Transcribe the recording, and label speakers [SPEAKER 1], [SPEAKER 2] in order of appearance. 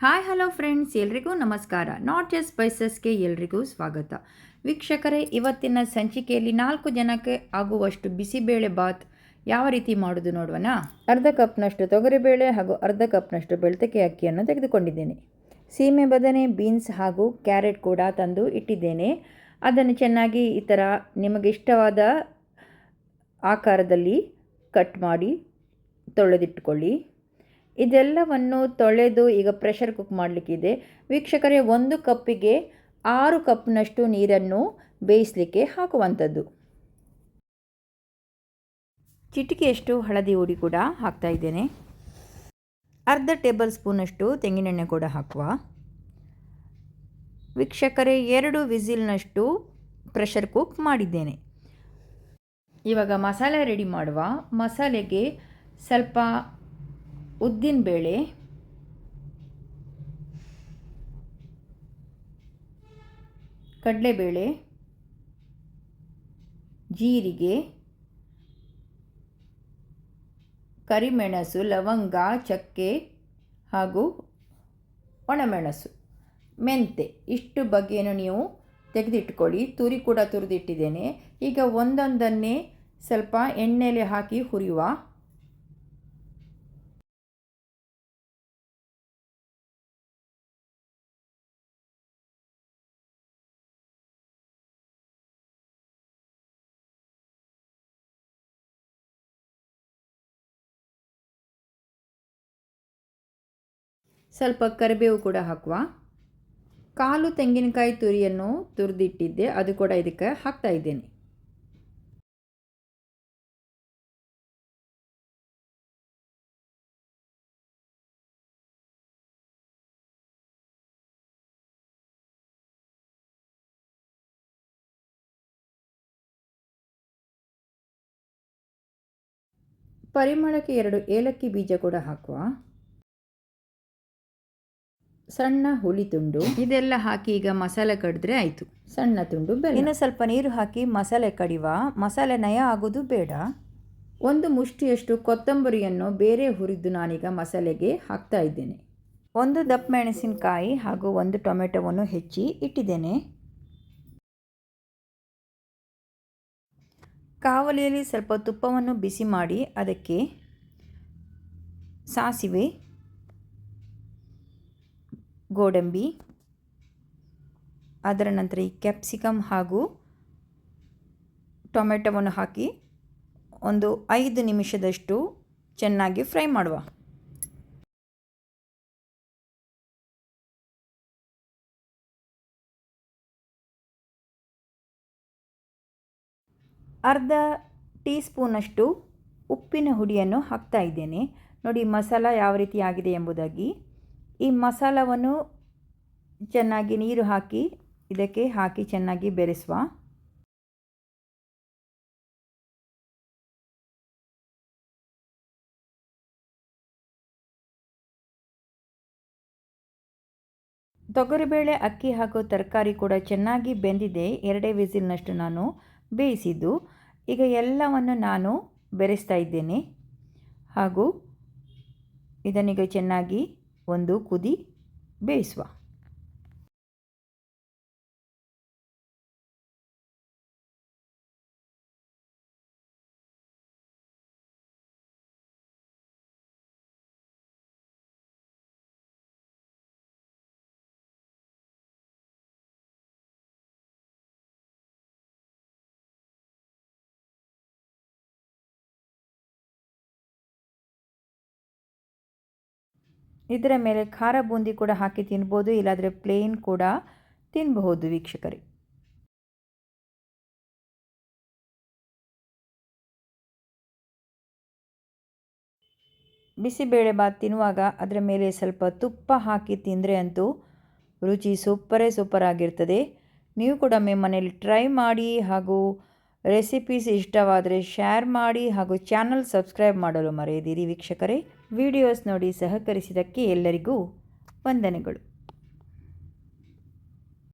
[SPEAKER 1] Hi hello friends, ಎಲ್ರಿಗೂ ನಮಸ್ಕಾರ. Not just ಸ್ಪೈಸಸ್ಗೆ ಎಲ್ರಿಗೂ ಸ್ವಾಗತ. ವೀಕ್ಷಕರೇ, ಇವತ್ತಿನ ಸಂಚಿಕೆಯಲ್ಲಿ 4 ಜನಕ್ಕೆ ಆಗುವಷ್ಟು ಬಿಸಿಬೇಳೆ ಬಾತ್ ಯಾವ ರೀತಿ ಮಾಡೋದು ನೋಡುವಣ. ಅರ್ಧ ಕಪ್ನಷ್ಟು ತೊಗರಿಬೇಳೆ ಹಾಗೂ ಅರ್ಧ ಕಪ್ನಷ್ಟು ಬೆಳ್ತಕ್ಕೆ ಅಕ್ಕಿಯನ್ನು ತೆಗೆದುಕೊಂಡಿದ್ದೇನೆ. ಸೀಮೆ ಬದನೆ, ಬೀನ್ಸ್ ಹಾಗೂ ಕ್ಯಾರೆಟ್ ಕೂಡ ತಂದು ಇಟ್ಟಿದ್ದೇನೆ. ಅದನ್ನು ಚೆನ್ನಾಗಿ ಈ ಥರ ನಿಮಗಿಷ್ಟವಾದ ಆಕಾರದಲ್ಲಿ ಕಟ್ ಮಾಡಿ ತೊಳೆದಿಟ್ಟುಕೊಳ್ಳಿ. ಇದೆಲ್ಲವನ್ನು ತೊಳೆದು ಈಗ ಪ್ರೆಷರ್ ಕುಕ್ ಮಾಡಲಿಕ್ಕಿದೆ. ವೀಕ್ಷಕರೇ, 1 ಕಪ್ಪಿಗೆ 6 ಕಪ್ನಷ್ಟು ನೀರನ್ನು ಬೇಯಿಸಲಿಕ್ಕೆ ಹಾಕುವಂಥದ್ದು. ಚಿಟಿಕೆಯಷ್ಟು ಹಳದಿ ಹುಡಿ ಕೂಡ ಹಾಕ್ತಾ ಇದ್ದೇನೆ. ಅರ್ಧ ಟೇಬಲ್ ಸ್ಪೂನಷ್ಟು ತೆಂಗಿನೆಣ್ಣೆ ಕೂಡ ಹಾಕುವ. ವೀಕ್ಷಕರೇ, 2 ವಿಸಿಲ್ನಷ್ಟು ಪ್ರೆಷರ್ ಕುಕ್ ಮಾಡಿದ್ದೇನೆ. ಇವಾಗ ಮಸಾಲೆ ರೆಡಿ ಮಾಡುವ. ಮಸಾಲೆಗೆ ಸ್ವಲ್ಪ ಉದ್ದಿನಬೇಳೆ, ಕಡಲೆಬೇಳೆ, ಜೀರಿಗೆ, ಕರಿಮೆಣಸು, ಲವಂಗ, ಚಕ್ಕೆ ಹಾಗೂ ಒಣಮೆಣಸು, ಮೆಂತೆ ಇಷ್ಟು ಬಗೆಯನ್ನು ನೀವು ತೆಗೆದಿಟ್ಕೊಳ್ಳಿ. ತುರಿ ಕೂಡ ತುರಿದಿಟ್ಟಿದ್ದೇನೆ. ಈಗ ಒಂದೊಂದನ್ನೇ ಸ್ವಲ್ಪ ಎಣ್ಣೆಲೆ ಹಾಕಿ ಹುರಿಯುವ. ಸ್ವಲ್ಪ ಕರಿಬೇವು ಕೂಡ ಹಾಕುವ. ಕಾಲು ತೆಂಗಿನಕಾಯಿ ತುರಿಯನ್ನು ತುರಿದಿಟ್ಟಿದ್ದೆ, ಅದು ಕೂಡ ಇದಕ್ಕೆ ಹಾಕ್ತಾ ಇದ್ದೇನೆ. ಪರಿಮಳಕ್ಕೆ 2 ಏಲಕ್ಕಿ ಬೀಜ ಕೂಡ ಹಾಕುವ. ಸಣ್ಣ ಹುಳಿ ತುಂಡು ಇದೆಲ್ಲ ಹಾಕಿ ಈಗ ಮಸಾಲೆ ಕಡಿದ್ರೆ ಆಯಿತು. ಸಣ್ಣ ತುಂಡು ಬೆಲ್ಲ. ಇನ್ನು ಸ್ವಲ್ಪ ನೀರು ಹಾಕಿ ಮಸಾಲೆ ಕಡಿವ. ಮಸಾಲೆ ನಯ ಆಗೋದು ಬೇಡ. 1 ಮುಷ್ಟಿಯಷ್ಟು ಕೊತ್ತಂಬರಿಯನ್ನು ಬೇರೆ ಹುರಿದು ನಾನೀಗ ಮಸಾಲೆಗೆ ಹಾಕ್ತಾ ಇದ್ದೇನೆ. 1 ದಪ್ಪ ಮೆಣಸಿನಕಾಯಿ ಹಾಗೂ 1 ಟೊಮೆಟೊವನ್ನು ಹೆಚ್ಚಿ ಇಟ್ಟಿದ್ದೇನೆ. ಕಾವಲಿಯಲ್ಲಿ ಸ್ವಲ್ಪ ತುಪ್ಪವನ್ನು ಬಿಸಿ ಮಾಡಿ ಅದಕ್ಕೆ ಸಾಸಿವೆ, ಗೋಡಂಬಿ, ಅದರ ನಂತರ ಈ ಕ್ಯಾಪ್ಸಿಕಮ್ ಹಾಗೂ ಟೊಮೆಟೊವನ್ನು ಹಾಕಿ ಒಂದು 5 ನಿಮಿಷದಷ್ಟು ಚೆನ್ನಾಗಿ ಫ್ರೈ ಮಾಡುವ. ಅರ್ಧ ಟೀ ಸ್ಪೂನಷ್ಟು ಉಪ್ಪಿನ ಹುಡಿಯನ್ನು ಹಾಕ್ತಾ ಇದ್ದೇನೆ. ನೋಡಿ ಮಸಾಲ ಯಾವ ರೀತಿ ಆಗಿದೆ ಎಂಬುದಾಗಿ. ಈ ಮಸಾಲವನ್ನು ಚೆನ್ನಾಗಿ ನೀರು ಹಾಕಿ ಇದಕ್ಕೆ ಹಾಕಿ ಚೆನ್ನಾಗಿ ಬೆರೆಸುವ. ತೊಗರಿಬೇಳೆ, ಅಕ್ಕಿ ಹಾಗೂ ತರಕಾರಿ ಕೂಡ ಚೆನ್ನಾಗಿ ಬೆಂದಿದೆ. 2 ವಿಸಿಲ್ನಷ್ಟು ನಾನು ಬೇಯಿಸಿದ್ದು. ಈಗ ಎಲ್ಲವನ್ನು ನಾನು ಬೆರೆಸ್ತಾ ಇದ್ದೇನೆ ಹಾಗೂ ಇದನ್ನೀಗ ಚೆನ್ನಾಗಿ ಒಂದು ಕುದಿ ಬೇಯಿಸುವ. ಇದರ ಮೇಲೆ ಖಾರ ಬೂಂದಿ ಕೂಡ ಹಾಕಿ ತಿನ್ಬೋದು, ಇಲ್ಲಾಂದರೆ ಪ್ಲೇನ್ ಕೂಡ ತಿನ್ನಬಹುದು ವೀಕ್ಷಕರೇ. ಬಿಸಿಬೇಳೆ ಬಾತ್ ತಿನ್ನುವಾಗ ಅದರ ಮೇಲೆ ಸ್ವಲ್ಪ ತುಪ್ಪ ಹಾಕಿ ತಿಂದರೆ ಅಂತೂ ರುಚಿ ಸೂಪರ್ ಆಗಿರ್ತದೆ. ನೀವು ಕೂಡ ಮನೆಯಲ್ಲಿ ಟ್ರೈ ಮಾಡಿ ಹಾಗೂ ರೆಸಿಪೀಸ್ ಇಷ್ಟವಾದರೆ ಶೇರ್ ಮಾಡಿ ಹಾಗೂ ಚಾನಲ್ ಸಬ್ಸ್ಕ್ರೈಬ್ ಮಾಡಲು ಮರೆಯದಿರಿ ವೀಕ್ಷಕರೇ. ವಿಡಿಯೋಸ್ ನೋಡಿ ಸಹಕರಿಸಿದ್ದಕ್ಕೆ ಎಲ್ಲರಿಗೂ ವಂದನೆಗಳು.